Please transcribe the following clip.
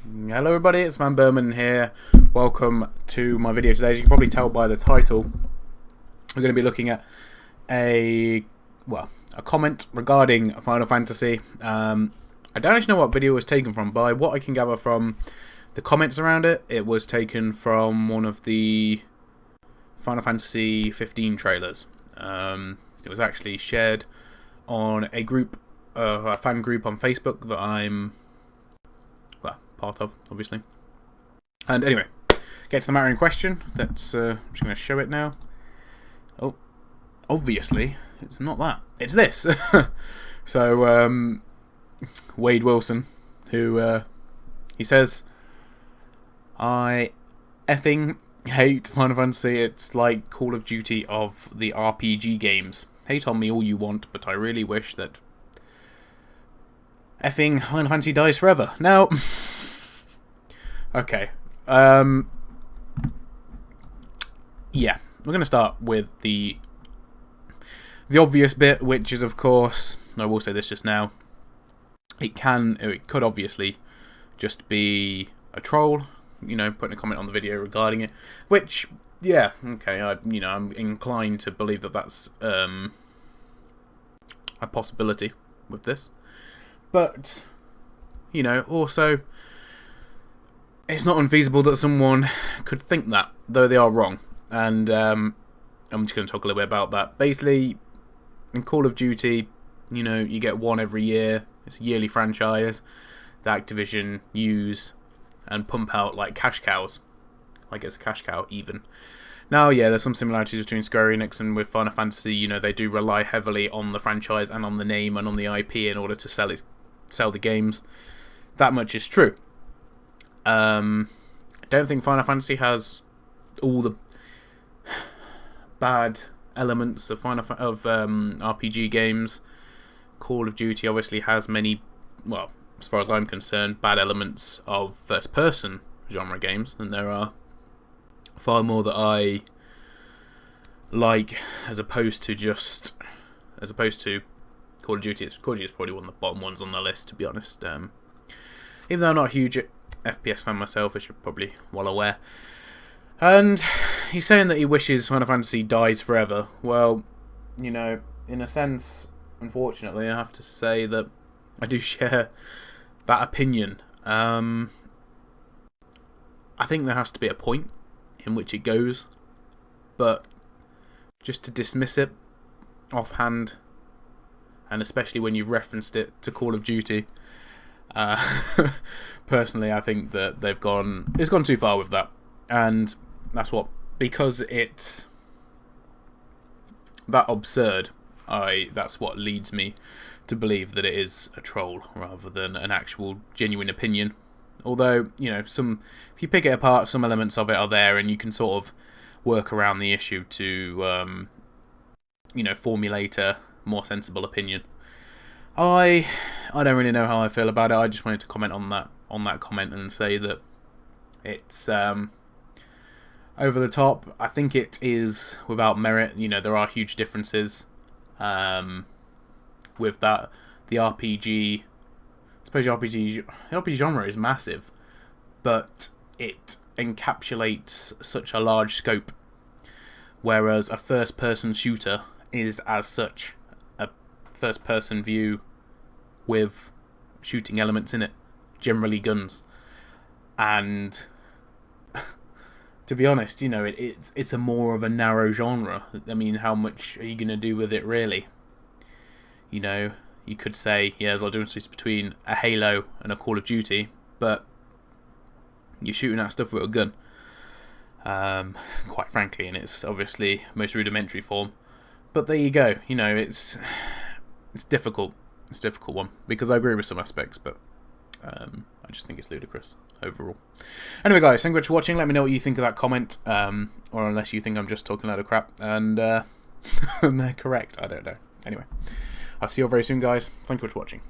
Hello everybody, it's vanburman here. Welcome to my video today. As you can probably tell by the title, we're going to be looking at a comment regarding Final Fantasy. I don't actually know what video it was taken from, but what I can gather from the comments around it, it was taken from one of the Final Fantasy 15 trailers. It was actually shared on a group, a fan group on Facebook that I'm part of, obviously. And anyway, get to the matter in question. That's I'm just going to show it now. Oh, obviously it's not that. It's this. So Wade Wilson, who he says, I effing hate Final Fantasy. It's like Call of Duty of the RPG games. Hate on me all you want, but I really wish that effing Final Fantasy dies forever. Now, okay. Yeah, we're going to start with the obvious bit, which is, of course, I will say this just now, it could obviously just be a troll, you know, putting a comment on the video regarding it, which, yeah, okay, I'm inclined to believe that that's a possibility with this, but, you know, also, it's not unfeasible that someone could think that, though they are wrong. And I'm just going to talk a little bit about that. Basically, in Call of Duty, you know, you get one every year. It's a yearly franchise that Activision use and pump out like cash cows. Like it's a cash cow, even. Now, yeah, there's some similarities between Square Enix and with Final Fantasy. You know, they do rely heavily on the franchise and on the name and on the IP in order to sell the games. That much is true. I don't think Final Fantasy has all the bad elements of RPG games. Call of Duty obviously has many, well, as far as I'm concerned, bad elements of first-person genre games, and there are far more that I like as opposed to Call of Duty. Call of Duty is probably one of the bottom ones on the list, to be honest. Even though I'm not a huge FPS fan myself, as you're probably well aware. And he's saying that he wishes Final Fantasy dies forever. Well, you know, in a sense, unfortunately, I have to say that I do share that opinion. I think there has to be a point in which it goes, but just to dismiss it offhand, and especially when you've referenced it to Call of Duty, personally, I think that it's gone too far with that, and because it's that absurd, that's what leads me to believe that it is a troll rather than an actual genuine opinion. Although, you know, if you pick it apart, some elements of it are there, and you can sort of work around the issue to, you know, formulate a more sensible opinion. I don't really know how I feel about it. I just wanted to comment on that comment and say that it's over the top. I think it is without merit. You know, there are huge differences with that. The RPG, I suppose the RPG genre is massive, but it encapsulates such a large scope, whereas a first-person shooter is as such a first-person view with shooting elements in it, generally guns. And to be honest, you know, it's a more of a narrow genre. I mean, how much are you going to do with it, really? You know, you could say, yeah, there's a lot of differences between a Halo and a Call of Duty, but you're shooting at stuff with a gun, quite frankly, in its obviously most rudimentary form. But there you go. You know, it's difficult. It's a difficult one, because I agree with some aspects, but I just think it's ludicrous overall. Anyway, guys, thank you for watching. Let me know what you think of that comment, or unless you think I'm just talking a load of crap, and they're correct. I don't know. Anyway, I'll see you all very soon, guys. Thank you for watching.